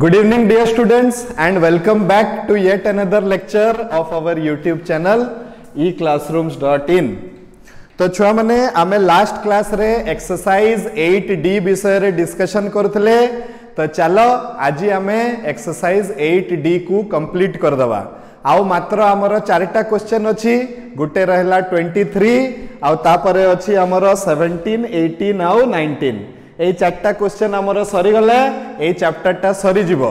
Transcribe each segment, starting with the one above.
Good evening dear students and welcome back to yet another lecture of our YouTube channel eclassrooms.in। तो छुआ माने आमे last class रे exercise 8D विषय रे डिस्कशन करथले। तो चलो आज आमे एक्सरसाइज 8D को कंप्लीट कर दवा। आउ मात्र हमर चारटा क्वेश्चन अछि, गुटे रहला 23 आउ तापरे अछि हमर 17 18 आउ 19। ए चारटा क्वेश्चन हमर सरी गले, ए चैप्टर टा सरी जीवो।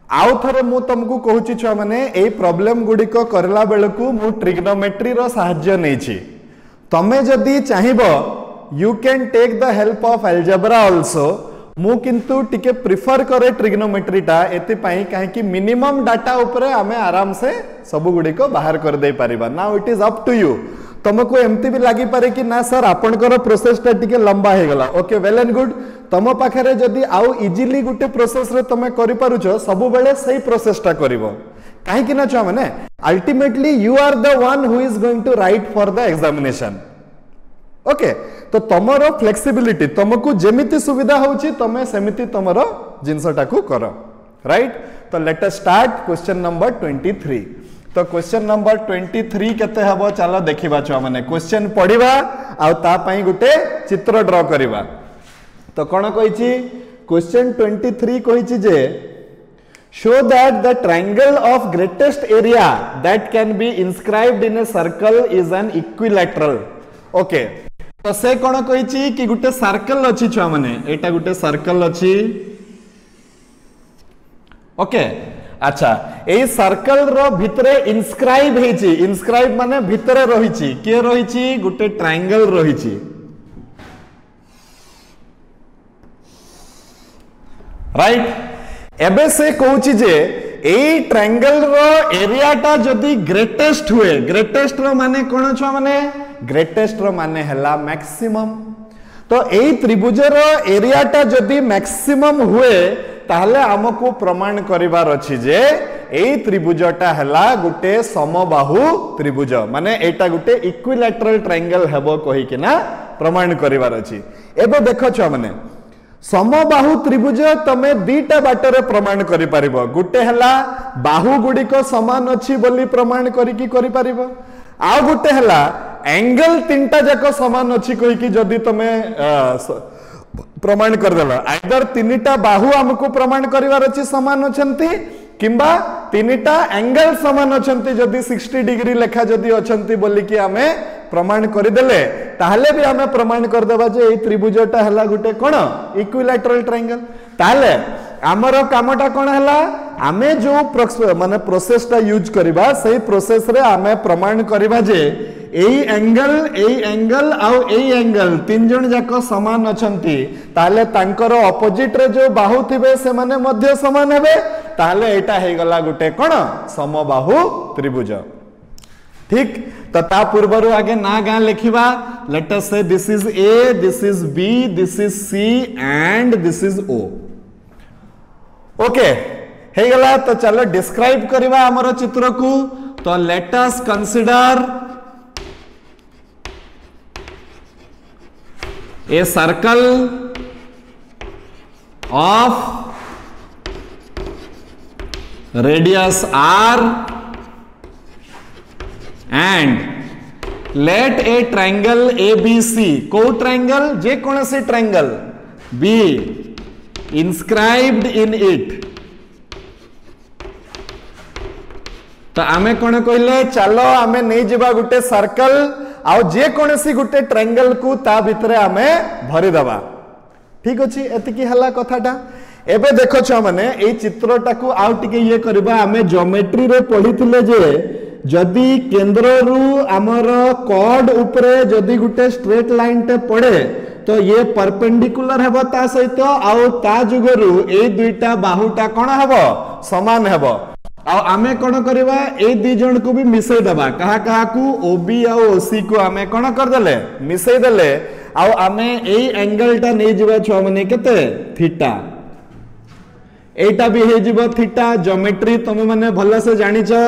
आउ थरे मु तुमको कहूची छुआ माने ए प्रॉब्लम गुडी को करला बेलकू मु ट्रिग्नोमेट्री रो सहाय्य नेछि। तमे जदी चाहिबो you can take the help of algebra also. मु किंतु टिके प्रिफर करे ट्रिग्नोमेट्री टा एति पई काहे कि मिनिमम डाटा ऊपर हमें आराम से सब गुडी को बाहर कर दे परिबा। Now it is up to you. तुमको एमती भी लगी पारे कि ना सर आपनकर प्रोसेस टा टिके लंबा हे गला। Okay well and good. तम पाखरे जदी आउ इजीली गुटे प्रोसेस रे तमे करि पारुछो सब बेले सही प्रोसेस टा करिवो। काहे कि ना छ माने ultimately you are the one who is going to write for the examination. Okay तो तमरो फ्लेक्सिबिलिटी तुमको जेमिति सुविधा होची तमे सेमिति तमरो जिंसटा को करो। राइट तो let us start question number 23। तो क्वेश्चन नंबर 23 केते हबो चलो देखिबा छ माने क्वेश्चन पढिबा आ ता पई गुटे चित्र ड्रा करिबा। तो कोन कहिची क्वेश्चन 23 कहिची जे show that the triangle of greatest area that can be inscribed in a circle is an equilateral। Okay तो से कोन कहिची कि गुटे सर्कल अछि छ माने एटा गुटे सर्कल अछि। ओके अच्छा ए सर्कल रो भितरे इनस्क्राइब हेची। इनस्क्राइब माने भितरे रहिची के रहिची गुटे ट्रायंगल रहिची। राइट एबे से कहूची जे ए ट्रायंगल रो एरिया टा जदी ग्रेटेस्ट हुए, ग्रेटेस्ट रो माने कोन छ माने ग्रेटेस्ट रो माने हला मैक्सिमम। तो ए त्रिभुज रो एरिया टा जदी मैक्सिमम हुए ताहले हमको प्रमाण करिवार अछि जे ए त्रिभुजटा हला गुटे समबाहु त्रिभुज माने एटा गुटे इक्विलैटरल ट्रायंगल हेबो कहि कि ना प्रमाण करिवार अछि। एबे देखो छ माने समबाहु त्रिभुज तमे दीटा बाटरे प्रमाण करि परिबो। गुटे हला बाहु गुडी को समान अछि बोली प्रमाण करि कि करि परिबो। आ गुटे हला एंगल तीनटा जाको समान अछि कहि कि जदी तमे प्रमाण कर देला। आइदर तीनटा बाहु हमको प्रमाण करिवार अछि समान अछंती किंबा तीनटा एंगल समान अछंती जदी 60 डिग्री लेखा जदी अछंती बोली कि हमें प्रमाण कर देले ताहले भी हमें प्रमाण कर देबा जे ए त्रिभुजटा हला गुटे कोन इक्विलैटरल ट्रायंगल। ताहले हमरो कामटा कोन हला आमे जो माने प्रोसेस टा यूज करबा सही प्रोसेस रे हमें प्रमाण करबा जे एई एंगल आउ एई एंगल तीन जन जाको समान अछंती ताले तांकर ऑपोजिट रे जो बाहु थिबे से माने मध्य समान हेबे ताले एटा हे गला गुटे कोन समबाहु त्रिभुज। ठीक तो ता पूर्वरु आगे ना गा लिखिबा। Let us say this is A, this is B, this is C and this is O. Okay हे गला। तो चलो डिस्क्राइब करबा हमर चित्र को। तो let us consider a circle of radius r and let a triangle ABC को triangle जे कौन से triangle be inscribed in it। तो आमे कौन कहले चलो आमे नहीं जीवा गुटे सर्कल आउ जे कोनसी गुटे ट्रायंगल को ता भितरे आमे भरि दबा। ठीक अछि एति की हला कथाटा। एबे देखो छ माने ए चित्रटा को आउ टिके ये करबा। आमे ज्योमेट्री रे पढिथिले जे जदी केंद्र रु हमर कॉर्ड ऊपरे जदी गुटे स्ट्रेट लाइन ते पड़े तो ये परपेंडिकुलर हेबो ता सहित आउ ता जुगरु ए दुईटा बाहुटा कोन हेबो समान हेबो। आउ आमे कोन करबा ए दी जण को भी मिसै दबा। कहा कहा को ओबी आ ओसी को आमे कोन कर देले मिसै देले। आउ आमे ए एंगल टा नै जिबा छ माने केते थीटा। एटा भी हे जिबो थीटा। ज्योमेट्री तुम माने भलो से जानि छ।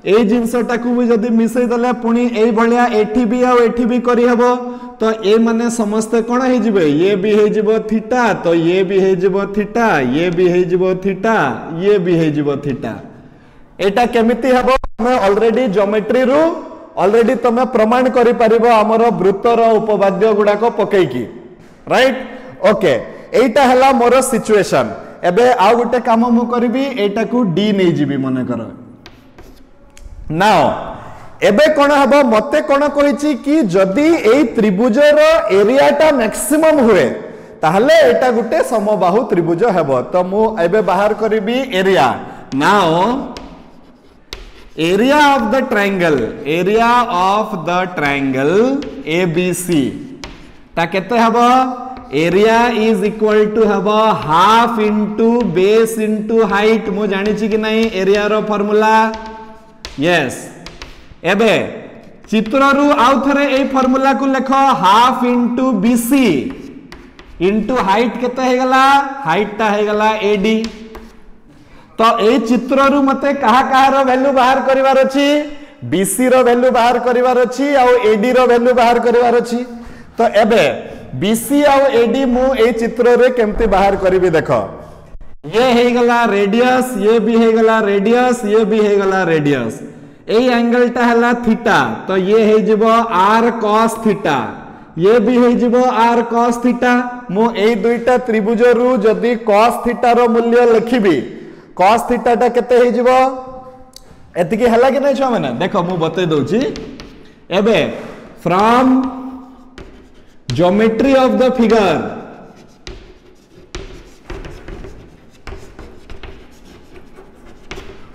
ए जिनसटा को भी जदी मिसई दले पुणी ए भलिया एठी भी आ एठी भी करी हबो तो ए माने समस्त कोन हे जिवे ये भी हे जिवो थीटा तो ये भी हे जिवो थीटा ये भी हे जिवो थीटा ये भी हे जिवो थीटा एटा केमिति हबो हम ऑलरेडी ज्योमेट्री रु ऑलरेडी तमे प्रमाण करि परिबो हमर वृत्तर उपपाद्य गुडा को पकई की राइट ओके एटा हला मोर सिचुएशन एबे आ गुटे काम मु करबी एटा को डी नै जिबी मने कर नाउ एबे कोन हबो मते कोन कहिछि कि जदी एई त्रिभुजर एरियाटा मैक्सिमम हुए ताहले एटा गुटे समबाहु त्रिभुज हेबो तो मु एबे बाहर करबी area now area of the triangle ABC ता केते हबो एरिया इज इक्वल टू हबो half into base into height मु जानि छि कि नाही एरिया रो फार्मूला यस एबे चित्ररु आउ थरे ए फार्मूला को लेखो half into BC into height केते हे गला हाइट ता हे गला AD तो ए चित्ररु मते कहा कहा रो वैल्यू बाहर करिवार अछि BC रो वैल्यू बाहर करिवार अछि आ AD रो वैल्यू बाहर करिवार अछि तो एबे BC आ AD मु ए चित्र रे केमते बाहर करबी देखो ये हे गला रेडियस ये भी हे गला रेडियस ये भी हे गला रेडियस ए एंगल टा हला थीटा तो ये हे जिवो r cos थीटा ये भी हे जिवो r cos थीटा मु ए दुईटा त्रिभुज रु जदी cos थीटा रो मूल्य लिखिबी cos थीटा टा केते हे जिवो एतिकी हला कि नै छ माने देखो मु बतै दउची एबे from geometry of the figure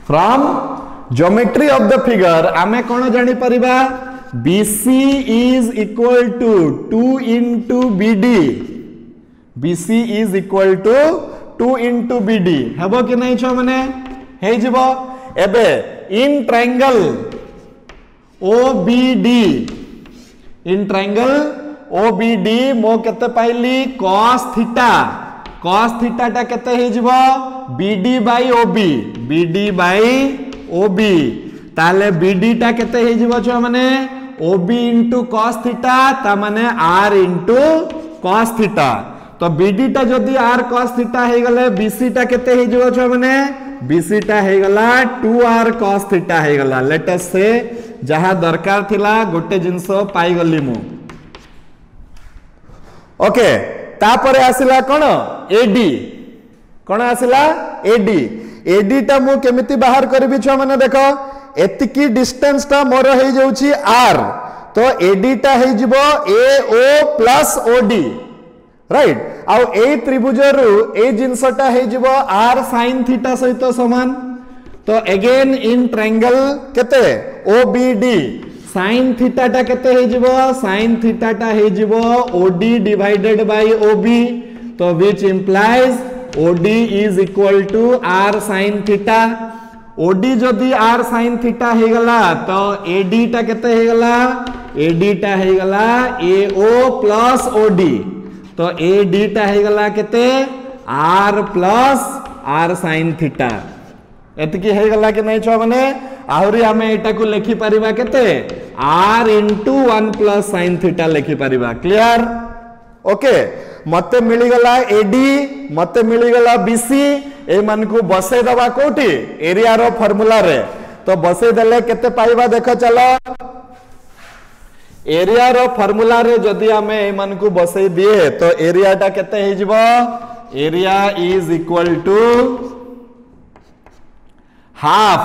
from geometry of the figure आमे कोन जानि परिबा BC is equal to 2 into BD BC is equal to 2 into BD हेबो कि नै छ माने हे जिवो एबे in triangle OBD in triangle OBD मो केते पाइली cos थीटा टा केते हे जिवो BD by OB ताले BD टा केते हे जिवो छ माने OB into cos थीटा ता माने R into cos थीटा तो BD टा जदी R cos थीटा हे गले BC टा केते हे जिवो छ माने BC टा हे गला 2R cos थीटा हे गला लेट अस से जहा दरकार थिला गोटे जिंस पाई गली मु ओके तापरे आसिला कोन AD आसिला AD टा मु केमिति बाहर करबी छ माने देखो एतिकी डिस्टेंस टा मोर हे जाउची R तो AD टा हे जिवो AO प्लस OD राइट आ ए त्रिभुज रु ए जिंसटा हे जिवो R sin थीटा सहित समान तो अगेन इन ट्रायंगल केते OBD sin थीटा टा केते हे जिवो sin थीटा टा हे जिवो OD डिवाइडेड बाय OB तो which implies OD is equal to R sin theta OD जदी R sin थीटा हे गला तो AD टा केते हे गला AD टा हे गला AO प्लस OD तो AD टा हे गला केते R plus R sin theta एतकी हे गला कि नै छ माने आहुरी हमें एटा को लिखि परिबा केते R into 1 plus sin theta लिखि परिबा क्लियर ओके मते मिली गला AD मते मिली गला BC ए मन को बसे दबा कोठी एरिया रो फार्मूला रे तो बसे देले केते पाइबा देखो चलो एरिया रो फार्मूला रे जदी हमें ए मन को बसे दिए तो एरिया टा केते हे जिवो area is equal to half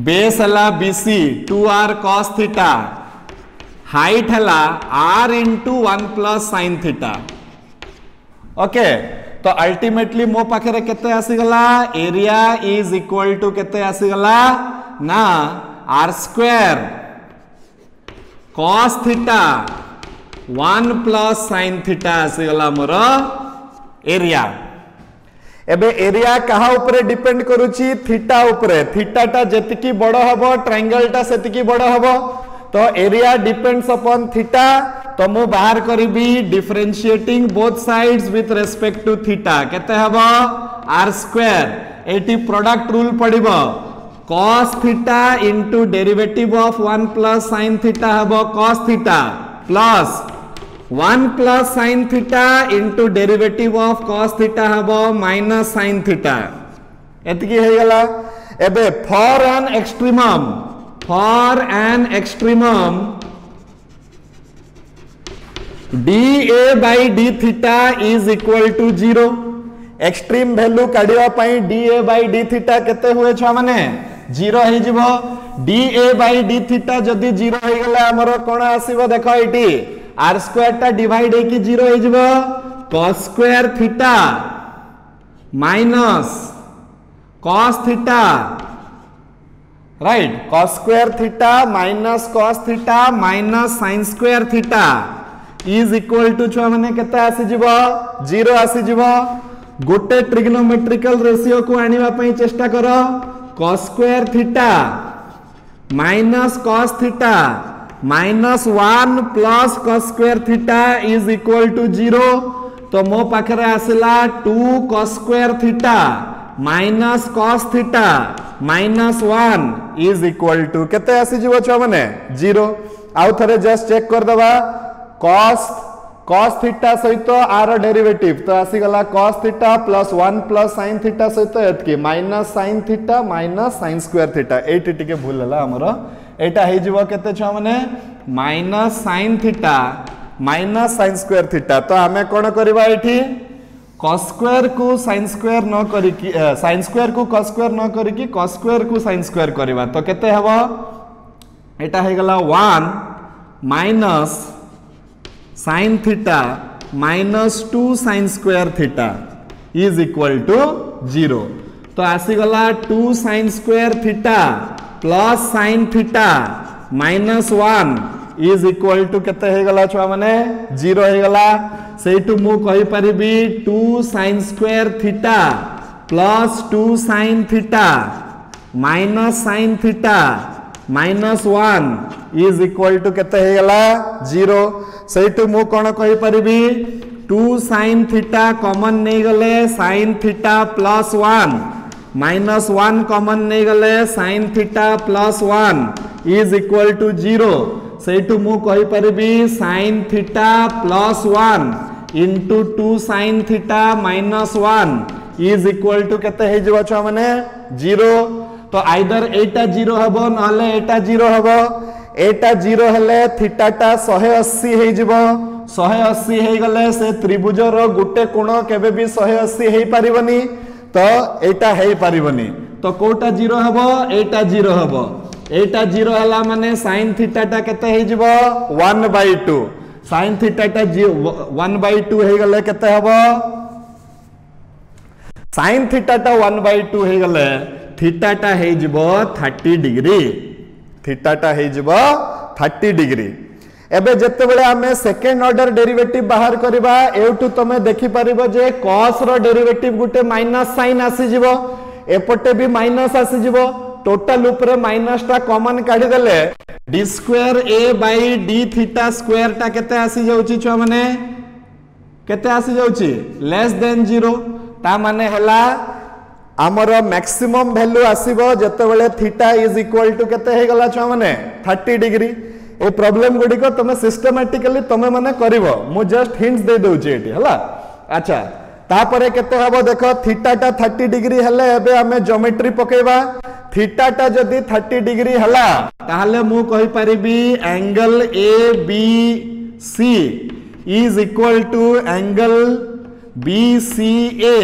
base हला BC 2R cos theta height हला R into 1 plus sin theta okay तो अल्टीमेटली मो पाखरे केते आसी गला एरिया इज इक्वल टू केते आसी गला ना R square cos theta 1 plus sin theta आसी गला मोर एरिया एबे एरिया कहा ऊपर डिपेंड करूची थीटा ऊपर थीटा टा जेतिकी बड़ हबो ट्रायंगल टा सेतिकी बड़ हबो तो एरिया डिपेंड्स अपॉन थीटा तो मु बाहर करबी differentiating both sides with respect to theta केते हबो r स्क्वायर एटी प्रोडक्ट रूल पड़िबो cos theta into derivative of 1 plus sin theta हबो cos theta plus 1 plus sin theta into derivative of cos theta हबो minus sin theta एतकी हे गला एबे for an extremum dA by d theta is equal to 0 extreme value काढिबा पई dA by d theta केते हुए छ माने 0 हे जिवो dA by d theta जदी 0 हे गला हमर कोन आसीबो देखो एटी r स्क्वायर ता डिवाइड हे कि 0 हे जिवो cos square theta minus cos theta right cos square theta minus cos theta minus sin square theta is equal to छ माने केते आसी जिवो 0 आसी जिवो गोटे ट्रिग्नोमेट्रिकल रेशियो को आनिबा पई चेष्टा करो cos square theta minus cos theta minus 1 plus cos square theta is equal to 0 तो मो पाखरे आसिला 2 cos square theta minus cos theta minus 1 is equal to केते आसी जिवो छ माने 0 आउ थरे जस्ट चेक कर दबा cos थीटा सहित आर डेरिवेटिव तो आसी गला cos theta plus 1 plus sin theta सहित एतकी minus sin theta minus sin square theta एटी टिके भूल हला हमरो एटा हे जिवो केते छ माने minus sin theta minus sin square theta तो हमें कोन करबा एठी cos स्क्वायर को sin स्क्वायर न करी कि sin स्क्वायर को cos स्क्वायर न करी कि cos स्क्वायर को sin स्क्वायर करबा तो केते हबो एटा हे गला 1 minus sin theta minus 2 sin square theta is equal to 0 तो आसी गला 2 sin square theta plus sin theta minus 1 is equal to केते हे गला छुआ माने 0 हे गला सेटू मु कहि परिबी 2 sin square theta plus 2 sin theta minus sin theta minus 1 is equal to केते हे गला 0 सेटू मु कोन कहि परिबी 2 sin थीटा कॉमन नै गले sin theta plus 1 minus 1 common नै गले sin theta plus 1 is equal to 0 सेटू मु कहि परिबी sin theta plus 1 into 2 sin theta minus 1 is equal to केते हे जबो छ माने 0 तो आइदर एटा 0 हबो नले एटा 0 हबो एटा 0 हेले थीटा टा 180 हे जिवो 180 हे गले से त्रिभुज रो गुटे कोण केबे भी 180 हे परिबनी तो एटा हे परिबनी तो कोटा 0 हबो एटा 0 हबो एटा 0 हला माने sin थीटा टा केते हे जिवो 1/2 sin थीटा टा 1/2 हे गले केते हबो sin थीटा टा 1/2 हे गले थीटा टा हे जिवो 30 डिग्री थीटा टा हे जिवो 30 डिग्री एबे जत्ते बेले हमें सेकंड ऑर्डर डेरिवेटिव बाहर करबा एउटू तमे देखि परिबो जे cos रो डेरिवेटिव गुटे माइनस sin आसी जिवो एपटे भी माइनस आसी जिवो टोटल ऊपर माइनस टा कॉमन काढी देले d square a by d theta square टा केते आसी जाउची छ माने केते आसी जाउची लेस देन 0 ता माने हला आमर मैक्सिमम वैल्यू आसीबो जते बेले थीटा इज इक्वल टू केते हे गला छ माने 30 डिग्री ए प्रॉब्लम गुडी को तमे सिस्टमैटिकली तमे माने करिवो मु जस्ट हिंट्स दे दोउची एटी हला अच्छा तापरे केते हबो देखो थीटा टा 30 डिग्री हले एबे हमें ज्योमेट्री पकेबा थीटा टा जदी 30 डिग्री हला ताहले मु कहि परिबी angle A B C is equal to angle B C A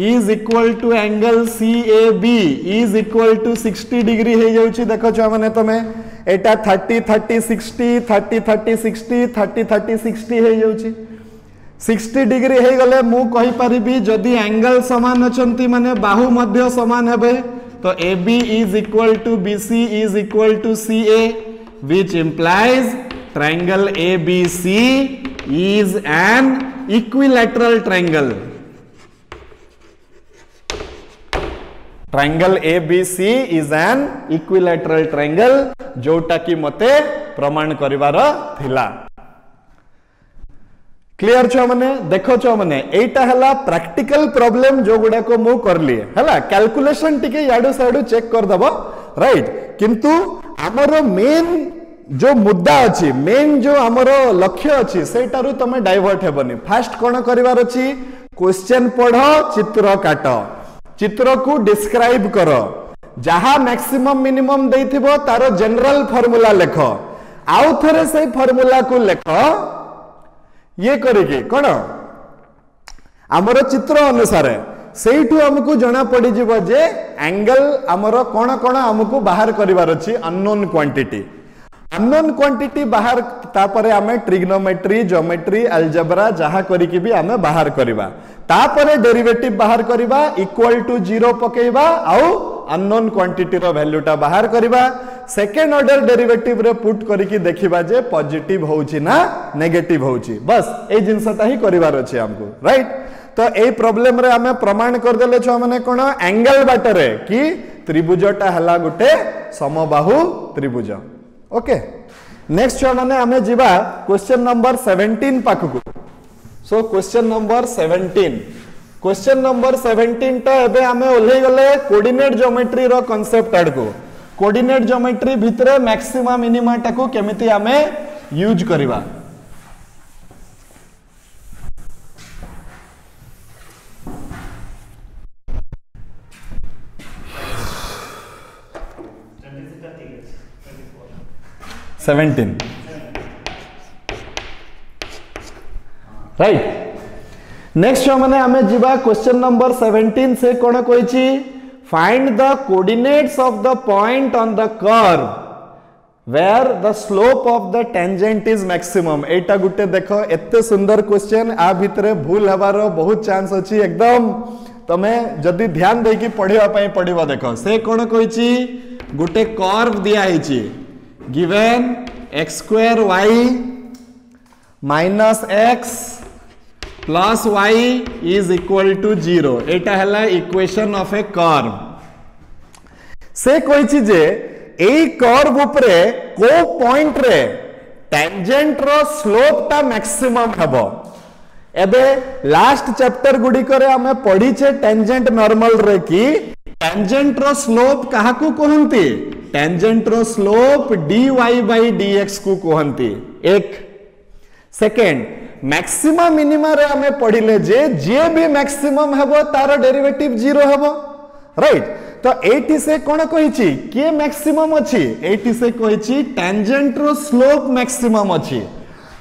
is equal to angle CAB is equal to 60 degree हे जाउची देखो छ माने तमे एटा 30 30 60 30 30 60 30 30 60 हे जाउची 60 डिग्री हे गले मु कहि परिबी जदी एंगल समान अछंती माने बाहु मध्य समान हेबे तो AB is equal to BC is equal to CA which implies triangle ABC is an equilateral triangle triangle ABC is an equilateral triangle जोटा की मते प्रमाण करिवार थिला क्लियर छुआ माने देखो छुआ माने एटा हला प्रैक्टिकल प्रॉब्लम जो गुडा को मु करली हला कैलकुलेशन टिके याडू साडू चेक कर दबो राइट किंतु हमरो मेन जो मुद्दा अछि मेन जो हमरो लक्ष्य अछि सेटारु तमे डाइवर्ट हेबनी फास्ट कोन करिवार अछि क्वेश्चन पढ़ो चित्र काट चित्र को डिस्क्राइब करो जहा मैक्सिमम मिनिमम देथिबो तारो जनरल फार्मूला लेखो आउ थरे से फार्मूला को लेखो ये करेगी कौन आमर चित्र अनुसार सेठू हमको जना पड़ी जीवो जे एंगल आमर कौन कौन हमको बाहर करिवार अछि अननोन क्वांटिटी बाहर तापरे आमे ट्रिग्नोमेट्री ज्योमेट्री अलजेब्रा जहा करिकि भी आमे बाहर करिबा तापरे डेरिवेटिव बाहर करिबा इक्वल टू 0 पकेइबा आउ अननोन क्वांटिटी रो वैल्यूटा बाहर करिबा सेकेंड ऑर्डर डेरिवेटिव रे पुट करिकि देखिबा जे पॉजिटिव होउची ना नेगेटिव होउची बस ए जिंसटा ही करिवार अछि हमको राइट तो ए प्रॉब्लम रे हमें प्रमाण कर देले छ माने कोन एंगल बाटरे कि त्रिभुजटा हला गुटे समबाहु त्रिभुज ओके नेक्स्ट छ माने हमें जीवा क्वेश्चन नंबर 17 पाखकु सो क्वेश्चन नंबर 17 टा एबे हमें ओल्हे गले कोऑर्डिनेट ज्योमेट्री रो कांसेप्ट आडको कोऑर्डिनेट ज्योमेट्री भितरे मैक्सिमा मिनिमा टाको केमिति हमें यूज करिबा राइट नेक्स्ट माने हमें जीवा क्वेश्चन नंबर 17 से कोन कोइची find the coordinates of the point on the curve where the slope of the tangent is maximum एटा गुटे देखो एते सुंदर क्वेश्चन आ भितरे भूल हबारो बहुत चांस अछि एकदम तमे जदी ध्यान देकी पढिबा पई पढिबा देखो से कोन कोइची गुटे कर्व दिया हिची given x² y minus x plus y is equal to 0 एटा हला इक्वेशन ऑफ ए कर्व से कोइची जे ए कर्व ऊपरे को पॉइंट रे टेंजेंट रो स्लोप ता मैक्सिमम हबो एबे लास्ट चैप्टर गुडी करे हमें पढ़ी छे टेंजेंट नॉर्मल रे की टेंजेंट रो स्लोप काहा को कहंती टेंजेंट रो स्लोप dy by dx को कहंती एक सेकेंड मैक्सिमा मिनिमा रे हमें पढ़िले जे भी मैक्सिमम हेबो तार डेरिवेटिव 0 हेबो राइट तो एटी से कोन कहिची के मैक्सिमम अछि एटी से कहिची टेंजेंट रो स्लोप मैक्सिमम अछि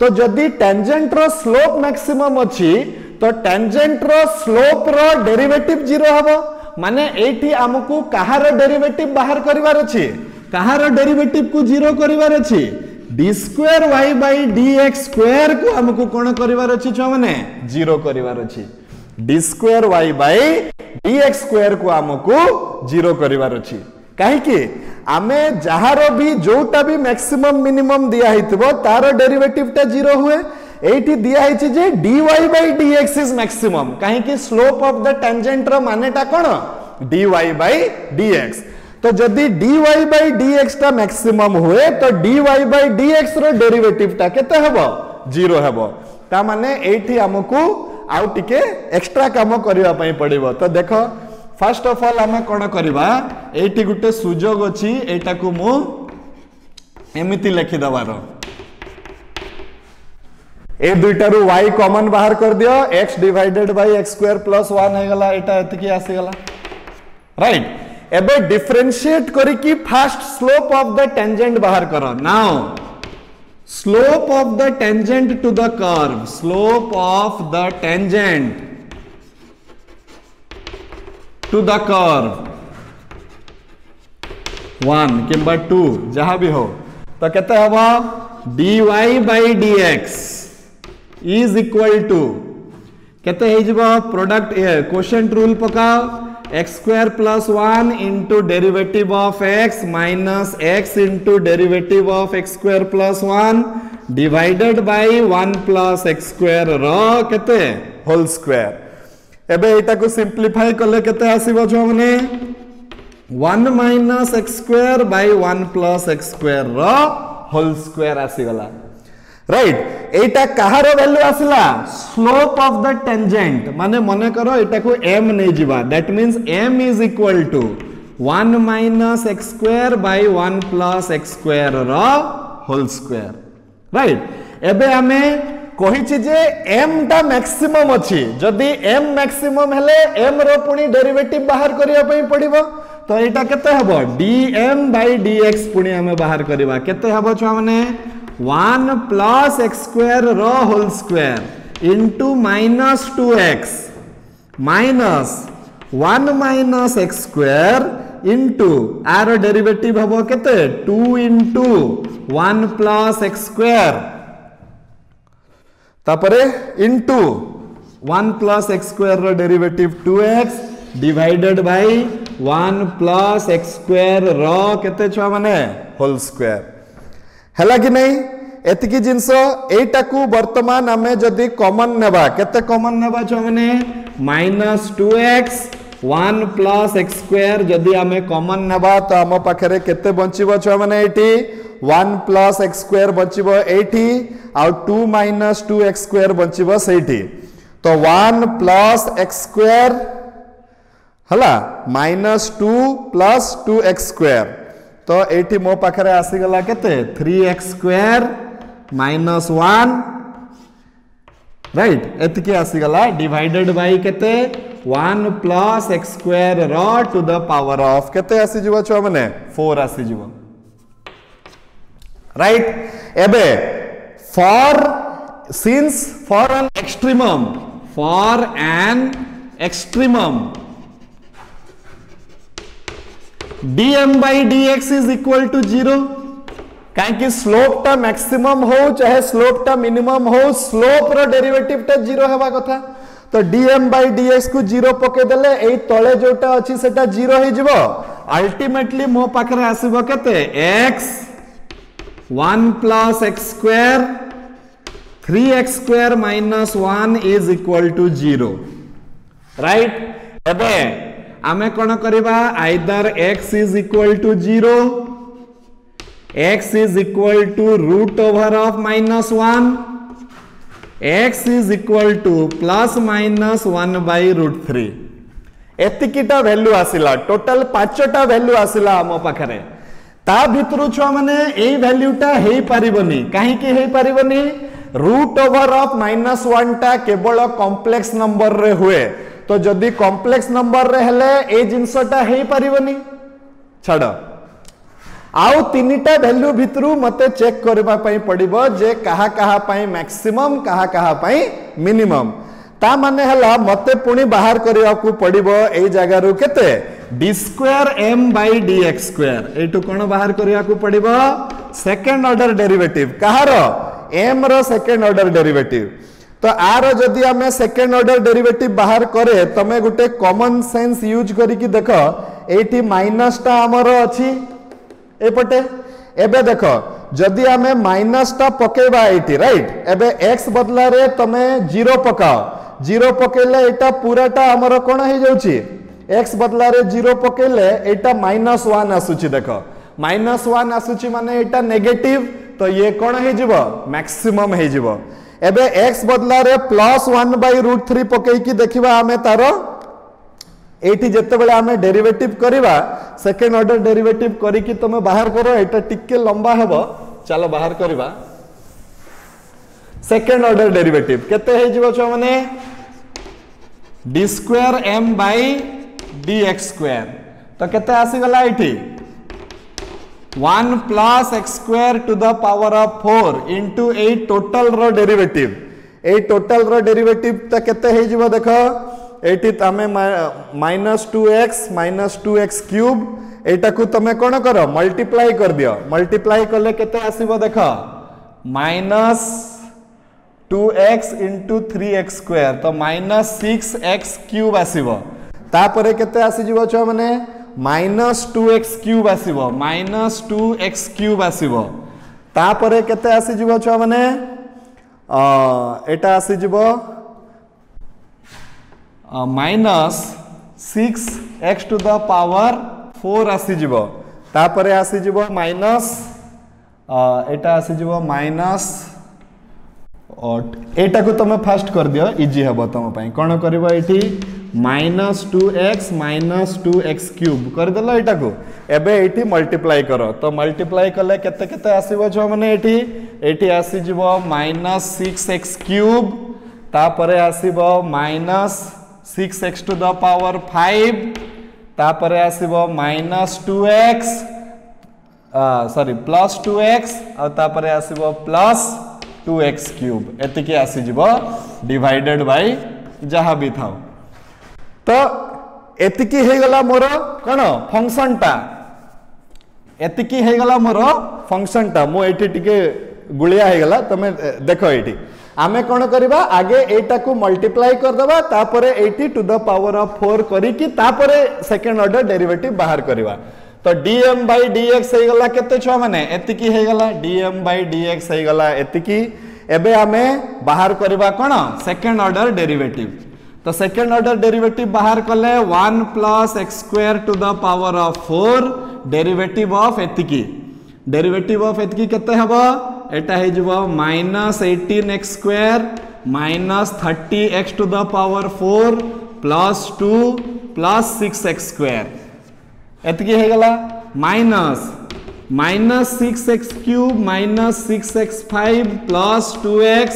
तो जदी टेंजेंट रो स्लोप मैक्सिमम अछि तो टेंजेंट रो स्लोप रो डेरिवेटिव 0 हेबो माने एठी हमकु कहार डेरिवेटिव बाहर करिवार अछि कहार डेरिवेटिव को 0 करिवार अछि d² y dx² को हमकु कोन करिवार अछि छ माने 0 करिवार अछि d² y dx² को हमकु 0 करिवार अछि काहे कि आमे जहारो भी जोटा भी मैक्सिमम मिनिमम दिया हितबो तार डेरिवेटिव ता 0 हुए एठी दिया हिची जे dy by dx is maximum काहे कि स्लोप ऑफ द टेंजेंट रो मानेटा कोन dy by dx तो जदी dy by dx ता मैक्सिमम हुए तो dy by dx रो डेरिवेटिव ता केते हबो 0 हबो ता माने एठी हमकु आउ टिके एक्स्ट्रा काम करिवा पई पड़िबो तो देखो फर्स्ट ऑफ ऑल हम कोन करिबा एठी गुटे सुजोग अछि एटा को मु एमिति लिखि दबारो ए दुइटारु y कॉमन बाहर कर दियो x divided by x² plus 1 हे गला एटा एतकी आसी गला राइट एबे डिफरेंशिएट करी की first slope of the tangent बाहर करो now slope of the tangent to the curve slope of the tangent to the curve 1 किंबा 2 जहां भी हो तो कहते हबो dy by dx is equal to कहते है जब प्रोडक्ट क्वोशिएंट रूल पकाओ x² plus 1 into derivative of x minus x into derivative of x² plus 1 divided by 1 plus x² रो कहते होल स्क्वायर एबे एटा को सिंपलीफाई करले कहते आसीबो छ माने 1 minus x² by 1 plus x² रो होल स्क्वायर आसी गला राइट एटा कहार वैल्यू आसला स्लोप ऑफ द टेंजेंट माने मने करो एटा को m नै जिबा that means m is equal to 1 minus x square by 1 plus x square रो होल स्क्वायर राइट एबे हमें कहिछि जे m टा मैक्सिमम अछि जदी m मैक्सिमम हेले m रो पुनी डेरिवेटिव बाहर करिया पई पड़िबो तो एटा केते हबो dm बाय dx पुनी हमें बाहर करबा केते हबो छुआ माने 1 प्लस x स्क्वायर रो whole square into minus 2x minus 1 minus x square into आर डेरिवेटिव हबो केते 2 इंटू 1 प्लस x स्क्वायर तापरे इंटू 1 प्लस x स्क्वायर रो derivative 2x divided by 1 plus x square रो केते छुआ माने होल स्क्वायर हैला कि नहीं एतिकी जिंस एटा को वर्तमान आमे जदी कॉमन नेबा केते कॉमन नेबा छ माने minus 2x 1 plus x square जदी आमे कॉमन नेबा तो हम पाखरे केते बंचिबो छ माने एटी 1 प्लस x स्क्वायर बंचिबो एटी आ 2 माइनस 2x स्क्वायर बंचिबो सेठी तो 1 प्लस x स्क्वायर हला माइनस 2 प्लस 2x स्क्वायर तो एटी मो पाखरे आसी गला केते 3x स्क्वायर माइनस 1 राइट एतके आसी गला डिवाइडेड बाय केते 1 प्लस x स्क्वायर रो टू द पावर ऑफ केते आसी जीवो छ माने 4 आसी जीवो राइट एबे for since for an extremum dm by dx is equal to 0 कहीं स्लोप टा मैक्सिमम हो चाहे स्लोप टा मिनिमम हो स्लोप रो डेरिवेटिव टा 0 हेबा कथा तो dm by dx को 0 पके देले एई तळे जोटा अछि सेटा 0 हे जिवो अल्टीमेटली मो पाखरे आसीबो केते x 1 plus x square 3x square minus 1 is equal to 0 right एबे आमे कोन करिबा either x is equal to 0 x is equal to root over of minus 1 x is equal to plus minus 1 by root 3 एतिकिटा value आसिला total 5टा value आसिला हम पाखरे ता भितरु छुआ माने एई वैल्यूटा हेई परिबनी काहे कि हेई परिबनी रूट ओवर ऑफ -1 टा केवल कॉम्प्लेक्स नंबर रे हुए तो जदी कॉम्प्लेक्स नंबर रे हेले ए जिंसटा हेई परिबनी छाड़ आउ तीनटा वैल्यू भितरु मते चेक करबा पई पड़िबो जे कहा कहा पई मैक्सिमम कहा कहा पई मिनिमम ता माने हला मते पुनी बाहर करिया को पड़िबो ए जगह रु केते d square m by dx square एटु कोन बाहर करिया को पड़िबो सेकंड ऑर्डर डेरिवेटिव कहारो m रो सेकंड ऑर्डर डेरिवेटिव तो आर जदी हमें सेकंड ऑर्डर डेरिवेटिव बाहर करे तमे गुटे कॉमन सेंस यूज करी कि देखो एठी माइनस टा हमरो अछि एपटे एबे देखो जदी हमें माइनस टा पकेबा एठी राइट एबे x बदला रे तमे 0 पकाओ 0 पकेले एटा पूराटा हमरो कोन हे जाउची x बदला रे 0 पकेले एटा -1 आसुची देखो -1 आसुची माने एटा नेगेटिव तो ये कोन हे जिवो मैक्सिमम हे जिवो एबे x बदला रे +1 by √3 पकई की देखिबा हमें तारो एठी जत्ते बेले हमें डेरिवेटिव करिबा सेकंड ऑर्डर डेरिवेटिव करी की तमे बाहर करो एटा टिके लंबा हेबो चलो बाहर करिबा सेकंड ऑर्डर डेरिवेटिव केते हे जिवो छ माने d square m by dx square तो केते आसी गला एठी 1 plus x square to the power of 4 into a total रो डेरिवेटिव ए टोटल रो डेरिवेटिव त केते हे जिवो देखो एठी तमे -2x क्यूब एटा को तमे कोन करो मल्टीप्लाई कर दियो मल्टीप्लाई करले केते आसीबो देखो -2x into 3x स्क्वायर तो -6x क्यूब आसीबो तापरे केते आसी जिवो छ माने -2x क्यूब आसीबो -2x क्यूब आसीबो तापरे केते आसी जिवो छ माने एटा आसी जिवो -6x to the power 4 आसी जिवो तापरे आसी जिवो माइनस एटा आसी जिवो एटा को तुम फास्ट कर दियो इजी हम तुम कौन कर -2x क्यूब करदेल एटा को एबे एटी मल्टीप्लाई कर तो मल्टीप्लाई कले केते केते आसीबो छो माने एटी आसी जिवो -6x क्यूब तापरे आसीबो -6x टू द पावर 5 तापरे आसीबो -2x सॉरी +2x और तापरे आसीबो +2x क्यूब एतिकी आसी जिवो डिवाइडेड बाय जहा भी थाओ तो एतिकी हे गला मोर कोन फंक्शन टा एतिकी हे गला मोर फंक्शन टा मो एटी टिके गुलिया हे गला तमे देखो एटी आमे कोन करबा आगे एटा को मल्टीप्लाई कर दबा तापरे 80 टू द पावर ऑफ 4 करी कि तापरे सेकंड ऑर्डर डेरिवेटिव बाहर करबा तो dm by dx हे गला केते छ माने एतिकी हे गला dm by dx हे गला एतिकी एबे आमे बाहर करबा कोन सेकंड ऑर्डर डेरिवेटिव तो सेकंड ऑर्डर डेरिवेटिव बाहर कले 1 + x² to the power of 4 derivative of एतिकी केते हबो एटा हे जबो -18x² -30x to the power 4 +2 +6x² एतिकी हे गला -6x³ -6x5 +2x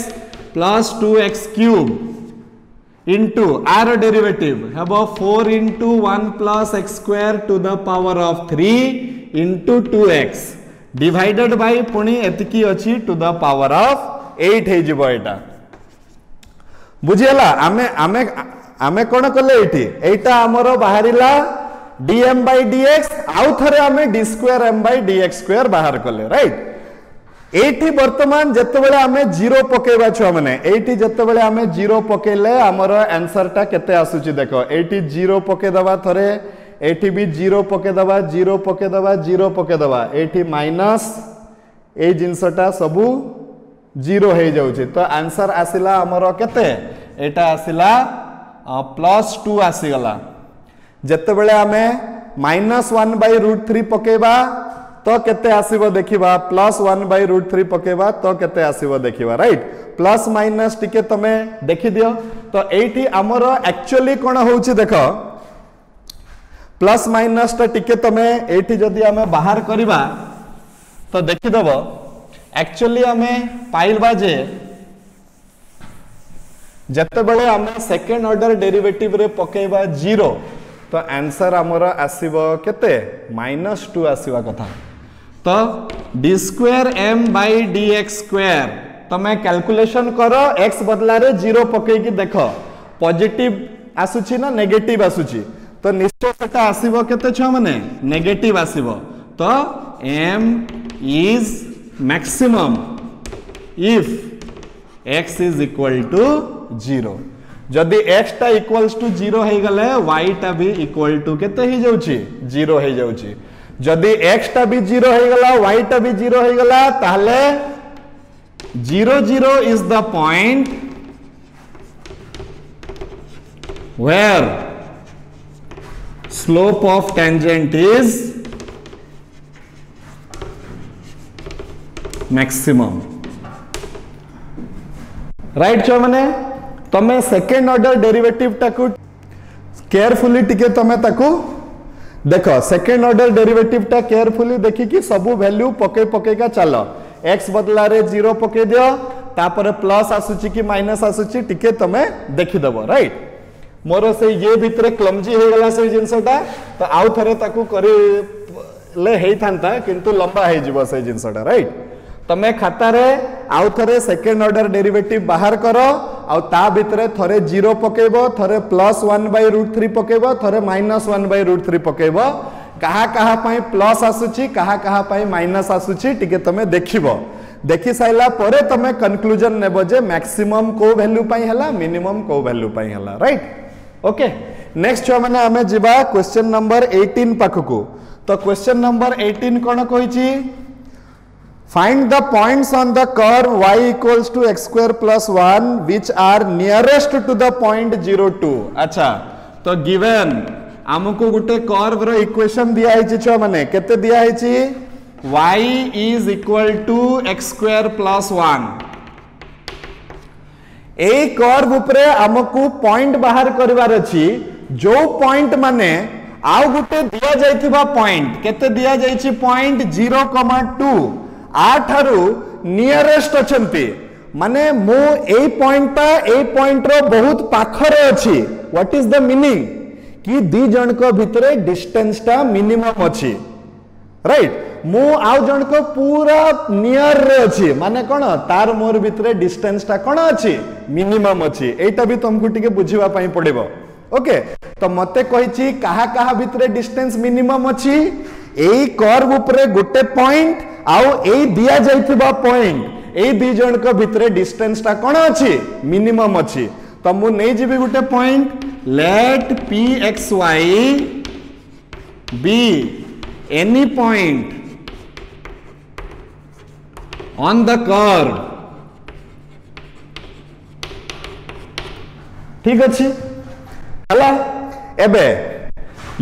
+ 2x³ into r derivative have 4 into 1 plus x² to the power of 3 into 2x divided by पुणी एतिकी अछि to the power of 8 हे जिवो एटा बुझियला आमे कोन कले एटा हमरो बाहरिला dm by dx आउ थरे आमे d²m/dx² बाहर कले राइट एठी वर्तमान जत्तबेले आमे 0 पकेबा छ माने एठी जत्तबेले आमे 0 पकेले हमरो आंसर टा केते आसुची देखो एठी 0 पके दबा थरे एठी भी 0 पके दबा 0 पके दबा 0 पके दबा एठी माइनस ए जिंसटा सबु 0 हे जाउची तो आंसर आसिला हमरो केते एटा आसिला +2 आसी गला जत्तबेले आमे -1/√3 पकेबा तो केते आसीबो देखिबा +1/√3 पकेबा तो केते आसीबो देखिबा राइट प्लस माइनस टिके तमे देखि दियो तो एठी हमरो एक्चुअली कोन होउची देखो प्लस माइनस टा टिके तमे एठी जदी हमें बाहर करिबा तो देखि दबो एक्चुअली हमें पाइलबा जे जत्ते बेले हमें सेकंड ऑर्डर डेरिवेटिव रे पकेबा 0 तो आंसर हमरो आसीबो केते -2 आसीबा कथा तो d²m/dx² तमे कैलकुलेशन करो x बदला रे 0 पके की देखो पॉजिटिव आसुची ना नेगेटिव आसुची तो निश्चय सेटा आसीबो केते छ माने नेगेटिव आसीबो तो m is maximum if x is equal to 0 जदि x टा इक्वल्स टू 0 हे गले y टा भी इक्वल टू केते ही जाउची 0 हे जाउची जदि x टा भी 0 हे गला y टा भी 0 हे गला ताहले 0 0 is the point where slope of tangent is maximum right छो माने तमे सेकंड ऑर्डर डेरिवेटिव टाकू केयरफुली टिके तमे ताकू देखो सेकंड ऑर्डर डेरिवेटिव टा केयरफुली देखि कि सबु वैल्यू पके पके का चलो x बदला रे 0 पके दियो तापर प्लस आसुची कि माइनस आसुची टिके तमे देखि दबो राइट मोर से ये भीतर क्लमजी हे गला से जिंसटा तो आउ थरे ताकू करी ले हेई थांता किंतु लंबा हे जिवो से जिंसटा राइट तमे खाता रे आउ थरे सेकंड ऑर्डर डेरिवेटिव बाहर करो आउ ता भितरे थरे 0 पकेबो थरे +1/√3 पकेबो थरे -1/√3 पकेबो कहा कहा पाई प्लस आसुची कहा कहा पाई माइनस आसुची टिके तमे देखिबो देखि साइला परे तमे कंक्लूजन नेबो जे मैक्सिमम को वैल्यू पाई हला मिनिमम को वैल्यू पाई हला राइट ओके नेक्स्ट जो माने हमें जिबा क्वेश्चन नंबर 18 पाखकू तो क्वेश्चन नंबर 18 कोन कहिची Find the points on the curve y equals to x² plus 1 which are nearest to the point 0 2 अच्छा तो given हमको गुटे कर्व रो इक्वेशन दिया है छ माने केते दिया है छी y is equal to x² plus 1 A curve उपरे हमकु पॉइंट बाहर करिवार अछि जो पॉइंट माने आउ गुटे दिया जाइथिबा पॉइंट केते दिया जाइछि पॉइंट 0,2 आठारु नियरेस्ट अछंती माने मो ए पॉइंट रो बहुत पाखरे अछि व्हाट इज द मीनिंग कि दी जन को भितरे डिस्टेंस टा मिनिमम अछि राइट मु आउ जन को पूरा नियर रे अछि माने कोन तार मोर भितरे डिस्टेंस टा कोन अछि मिनिमम अछि एटा भी तुमको टिके बुझिबा पई पड़िबो ओके तो मते कहिछि कहा कहा भितरे डिस्टेंस मिनिमम अछि एई कर्व ऊपर गुटे पॉइंट आउ एई दिया जाइथिबा पॉइंट एई दी जन को भितरे डिस्टेंस टा कोन अछि मिनिमम अछि तो मु नै जिबि गुटे point let pxy be any point on the curve ठीक अछि हला एबे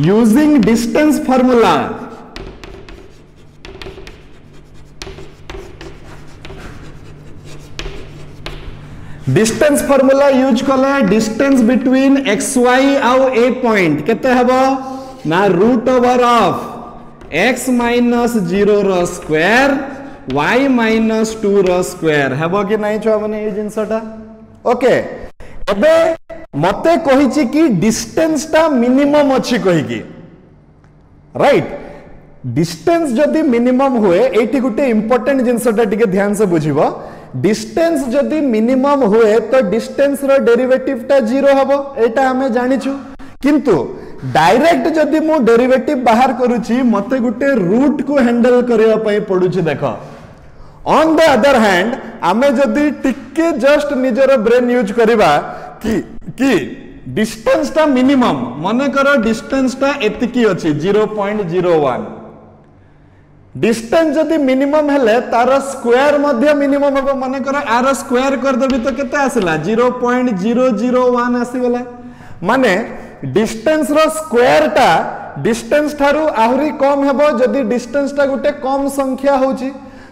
using distance formula distance formula use कले डिस्टेंस बिटवीन xy आउ a पॉइंट केते हबो ना root over of x minus 0 रो स्क्वायर y माइनस 2 रो स्क्वायर हबो कि नाही छ माने ए जिंसटा ओके एबे मते कहिछि कि डिस्टेंस टा मिनिमम अछि कहि कि राइट डिस्टेंस जदी मिनिमम हुए एठी गुटे इंपोर्टेंट जिंसटा टिके ध्यान से बुझिबो डिस्टेंस जदी मिनिमम हुए तो डिस्टेंस रो डेरिवेटिव टा 0 हबो एटा हमें जानिछु किंतु डायरेक्ट जदी मु डेरिवेटिव बाहर करूची मते गुटे रूट को हैंडल करिया पई पडुची देखो ऑन द अदर हैंड आमे जदी टिके जस्ट निजर ब्रेन यूज करिबा कि डिस्टेंस टा मिनिमम माने करो डिस्टेंस टा एतिकी अछि 0.01 डिस्टेंस जदी मिनिमम हेले तार स्क्वायर मध्य मिनिमम हो माने करो आर स्क्वायर कर देबी तो केते आसिला 0.001 आसीगला माने डिस्टेंस रो स्क्वायर टा डिस्टेंस थारु आहुरी कम हेबो जदी डिस्टेंस टा गुटे कम संख्या होची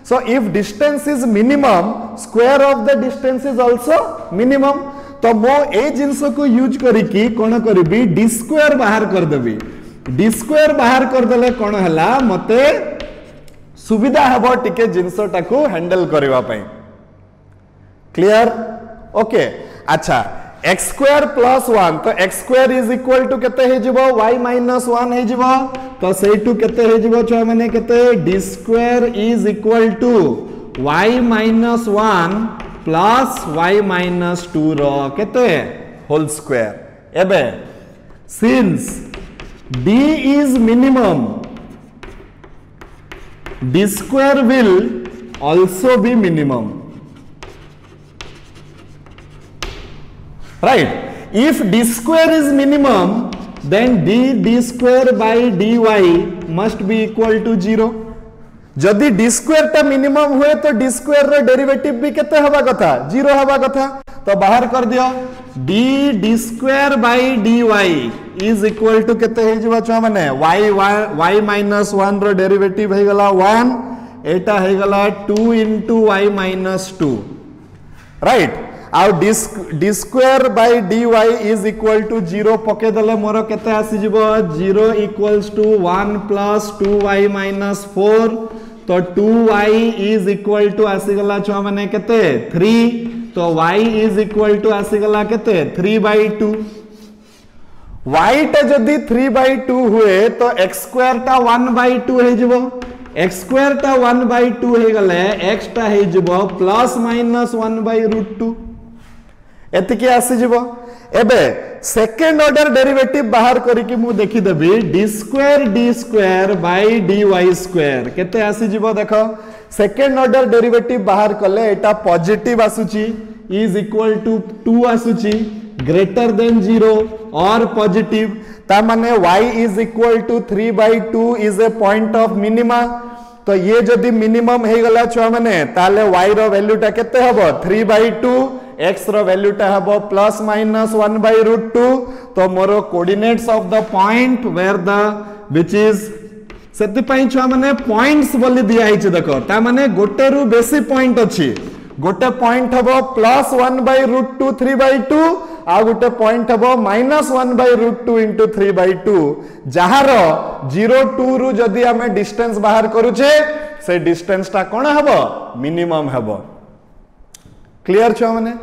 so if distance is minimum square of the distance is also minimum तो मो ए जिंस को यूज करी की कोन करबी डी स्क्वायर बाहर कर देबी डी स्क्वायर बाहर कर देले कोन हला मते सुविधा हबो टिके जिंसटा को हैंडल करबा पई क्लियर ओके अच्छा x स्क्वायर प्लस 1 तो x square is equal to केते हे जिवो y माइनस 1 हे जिवो तो सेटू केते हे जिवो छ माने केते d square is equal to y minus 1 plus y minus 2 रो केते होल स्क्वायर एबे since d is minimum d square will also be minimum right if d square is minimum then d square by dy must be equal to 0 जदि d square टा minimum हुए तो d square रो derivative भी केते हवा कथा 0 हवा कथा तो बाहर कर दियो d square by dy is equal to केते हे जवा छ माने y minus 1 रो डेरिवेटिव हे गला 1 एटा हे गला 2 into y minus 2 राइट आउ d square by dy is equal to 0 पके दले मोर केते आसी जिवो 0 equals to 1 plus 2y minus 4 तो 2y is equal to आसी गला छ माने केते 3 तो y is equal to आसी गला केते 3/2 y टा जदी 3/2 हुए तो x स्क्वायर टा 1/2 हे जिवो x स्क्वायर टा 1/2 हे गले x टा हे जिवो प्लस माइनस 1/√2 एतिकी आसी जिवो एबे सेकंड ऑर्डर डेरिवेटिव बाहर करी कि मु देखि देबी d square by dy square केते आसी जिवो देखो सेकंड ऑर्डर डेरिवेटिव बाहर कले एटा पॉजिटिव आसुची इज इक्वल टू 2 आसुची ग्रेटर देन 0 और पॉजिटिव ता माने y is equal to 3/2 is a point of minima तो ये जदी मिनिमम हे गला छ माने ताले y रो वैल्यू टा केते हबो 3/2 x रो वैल्यू टा हबो प्लस माइनस 1/√2 तो मोरो coordinates of the point where the which is सेति पई छ माने पॉइंट्स बोली दिया हिच देखो ता माने गोटे रु बेसी पॉइंट अछि गोटे पॉइंट हम +1/√2 3/2 आ गोटे पॉइंट हम -1/√2 इंटू 3/2 जार 0 2 रु जदि आम डिस्टेंस बाहर करूचे से डिस्टेंस टा कौन हम मिनिमम हम क्लियर छुआ मैंने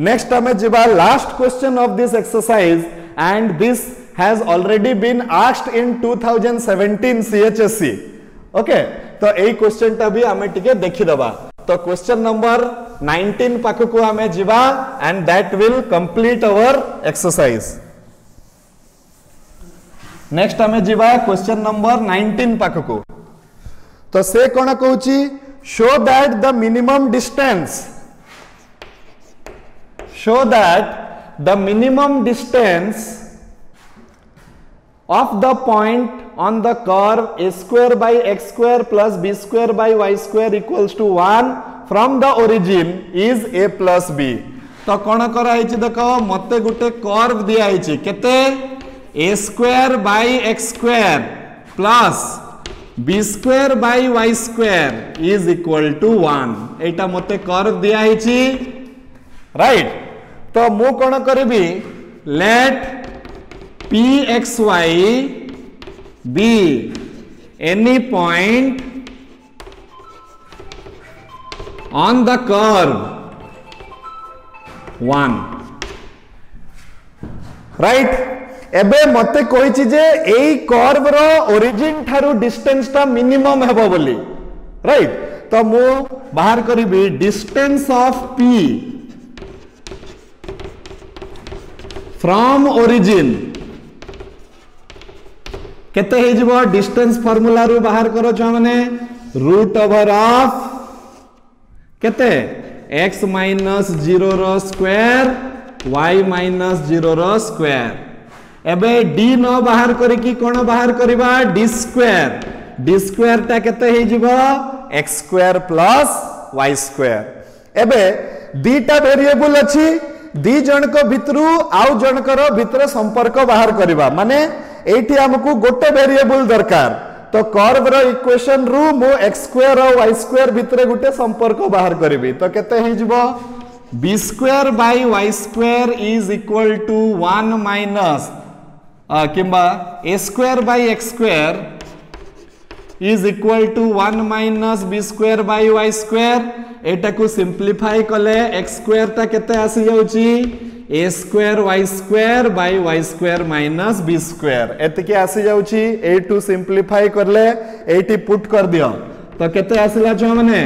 नेक्स्ट आम जीवा last question of this exercise and this has already been asked in 2017 CHSE okay तो ए क्वेश्चन टा भी आम टिके देखि दबा तो क्वेश्चन नंबर 19 पाखकु आमे जीवा and that will complete our exercise next आमे जीवा क्वेश्चन नंबर 19 पाखकु तो से कोन कहूची show that the minimum distance of the point on the curve a square by x square plus b square by y square equals to 1 from the origin is a plus b तो कौन कराई देखो मते गुटे curve दिया केते a square by x square plus b square by y square is equal to 1 एटा मते curve दिया right तो मु कौन करी late pxy be any point on the curve 1 right एबे मते कहिछि जे एई कर्व रो ओरिजिन थारु डिस्टेंस ता मिनिमम हेबो बोली राइट तो मु बाहर करिबी distance of p from origin केते हे जिवो डिस्टेंस फार्मूला रु बाहर करो छ माने रूट ओवर ऑफ केते x - 0 रो स्क्वायर y - 0 रो स्क्वायर एबे d न बाहर करी की कोन बाहर करबा d स्क्वायर ता केते हे जिवो x square plus y square एबे दीटा वेरिएबल अछि दी जनक भितरु आउ जनकर भितर संपर्क बाहर करबा माने एठी हमकु गोटे वेरिएबल दरकार तो कर्व रो इक्वेशन रु मो x स्क्वायर और y स्क्वायर भितर गोटे संपर्क बाहर करबी तो केते हे जिवो b square by y square is equal to 1 minus किंबा a square by x square is equal to 1 minus b square by y square एटा को सिंपलीफाई कले x स्क्वायर ता केते आसी जाउची a square y square by y square minus b square एतके आसी जाउची ए टू सिंपलीफाई करले एटी पुट कर दियो तो केते आसीला छ माने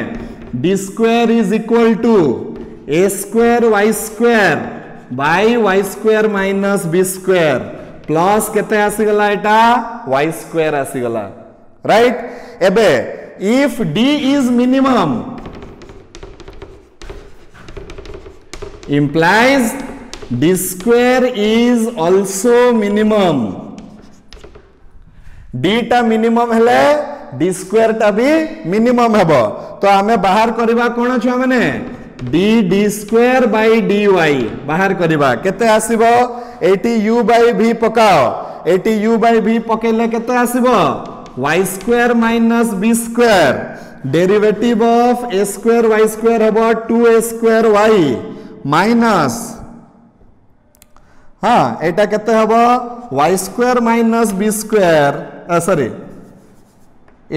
d square is equal to a square y square by y square minus b square plus केते आसी गला एटा y स्क्वायर आसी गला राइट एबे if d is minimum implies d square is also minimum d टा मिनिमम हेले d square टा भी मिनिमम हेबो तो हमें बाहर करबा कोन छ माने d स्क्वायर बाय dy बाहर करबा केते आसीबो एटी u बाय v पकाओ एटी u बाय v पकेले केते आसीबो y square minus b square derivative of a square y square हेबो 2a स्क्वायर y माइनस हाँ एटा केते हबो y square minus b square sorry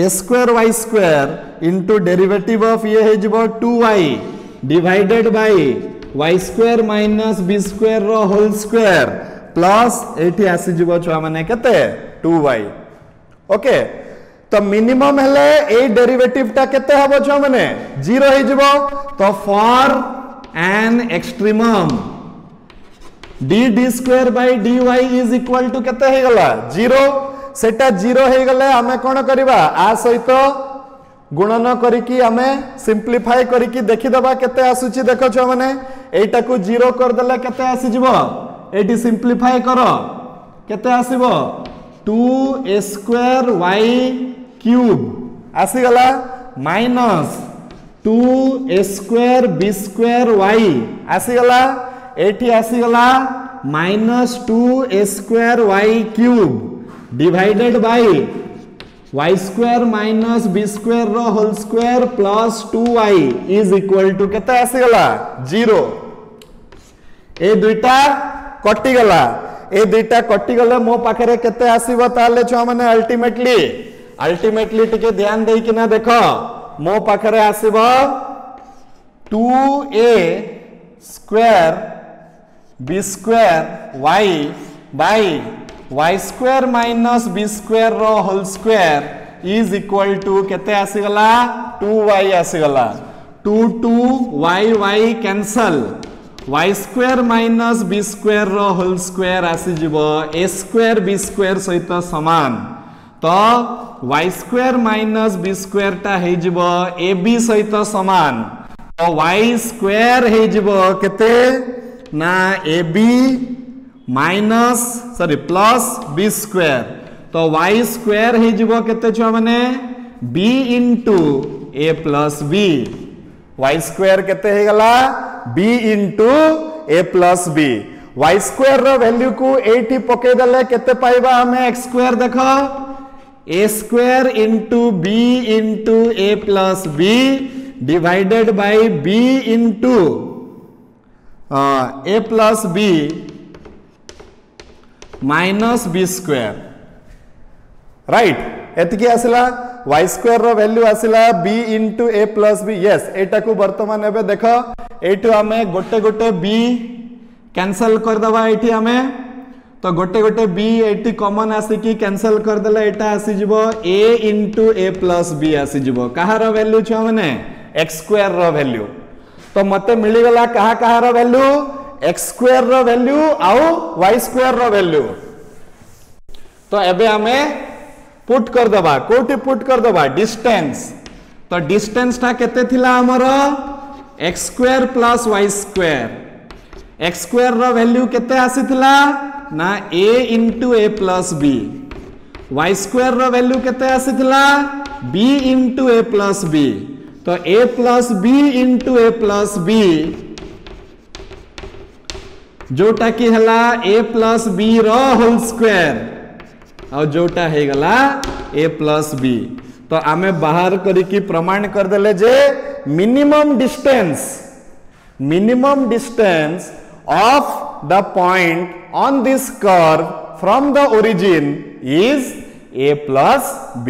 a square y square into derivative of ये हे जबो 2y divided by y square minus b square रो whole square plus एठी आसी जबो छुआ माने केते 2y ओके तो मिनिमम हेले ए डेरिवेटिव ता केते हबो छुआ माने 0 हे जबो तो for an extremum d square by dy is equal to केते हे गला 0 सेटा 0 हे गले हमें कोन करबा आ सहित गुणन करिकी हमें सिंपलीफाई करिकी देखि दबा केते आसुची देखो छ माने एटा को 0 कर देले केते आसी जिवो एटी सिंपलीफाई करो केते आसीबो 2a square y cube आसी गला minus 2a square b square y आसी गला एटी आसी गला minus 2a square y cube divided by y square minus B square रो whole square plus 2y is equal to केते आसी गला 0। ए दुईटा कटि गला, ए दुईटा कटि गले मो पाखरे केते आसीबो ताले छुआ माने अल्टीमेटली टिके ध्यान देई किना देखो मो पाखरे आसीबो 2a square B square y by y square minus B square रो whole square is equal to केते आसी गला 2y आसी गला। 2 y cancel, y square minus B square रो होल स्क्वायर आसी जिवो a स्क्वायर बी स्क्वायर सहित समान, तो y square minus B square टा हे जिवो ab सहित समान, तो y स्क्वायर हे जिवो केते ना ab minus sorry plus b square, तो y स्क्वायर हे जिवो केते छुआ माने b into a plus b, y square केते हे गला b into a plus b। y square रो वैल्यू को एठी पके दले केते पाइबा हमें x स्क्वायर देखो a square into b into a plus b divided by b into a plus b minus B square, right. एतिकी आसिला y स्क्वायर रो वैल्यू आसिला b into a plus b। Yes एटा को वर्तमान एबे देखो एठो हमें गोटे गोटे b कैंसल कर दबा एठी हमें, तो गोटे गोटे b एठी कॉमन आसी की कैंसल कर देला एटा आसी जिवो a into a plus b आसी जिवो कहार वैल्यू छ माने x स्क्वायर रो वैल्यू, तो मते मिली गला कहार वैल्यू x स्क्वायर रो वैल्यू आउ y स्क्वायर रो वैल्यू। तो एबे हमें पुट कर दबा, कोठी पुट कर दबा डिस्टेंस, तो डिस्टेंस ता केते थिला हमरो x square plus y square, x square रो वैल्यू केते आसीथिला ना a into a plus b, y square रो वैल्यू केते आसीथिला b into a plus b, तो a plus b into a plus b जोटा की हला a प्लस b रो होल स्क्वायर और जोटा हे गला a प्लस b। तो आमे बाहर करी की प्रमाण कर देले जे minimum distance of the point on this curve from the origin is a plus b,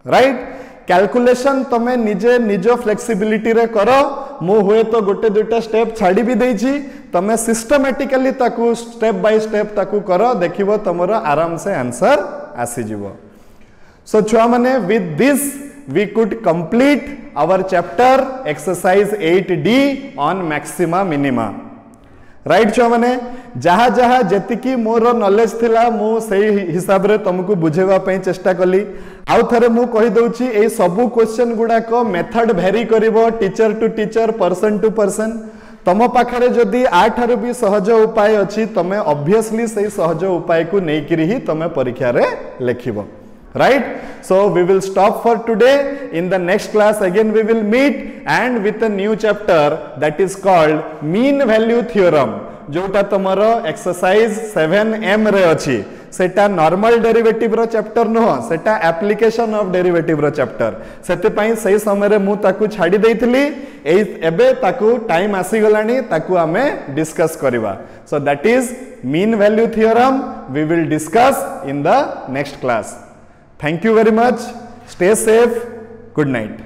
right. Calculation तमे निजे निजो फ्लेक्सिबिलिटी रे करो, मु हुए तो गोटे दुटा स्टेप छाड़ी भी देछि, तमे सिस्टमैटिकली ताकू स्टेप बाय स्टेप ताकू करो, देखिबो तमरो आराम से आंसर आसी जिवो। सो छुआ माने with this we could complete our chapter exercise 8D on maxima minima, right. छुआ माने जहा जहा जतिकी मोर नॉलेज थिला मु सेही हिसाब रे तुमको बुझेवा पई चेष्टा कली। आउ थरे मु कहि दउची ए सबु क्वेश्चन गुडा को मेथड वेरी करिवो teacher to teacher, person to person. तम पाखरे जदि आठार भी सहज उपाय अछि तमे ऑब्वियसली सेही सहज उपाय को नै करी ही तमे परीक्षा रे लिखिबो, right? So we will stop for today. In the next class again we will meet and with a new chapter that is called mean value theorem, जोटा तमरो एक्सरसाइज 7M रे अछि। सेटा नॉर्मल डेरिवेटिव रो चैप्टर नो, सेटा application of derivative रो chapter. सेते पई सही समय रे मु ताकू छाडी देइथिली, एबे ताकू टाइम आसी गलानी, ताकू हमें डिस्कस करिवा। So that is mean value theorem we will discuss in the next class. Thank you very much. Stay safe. Good night.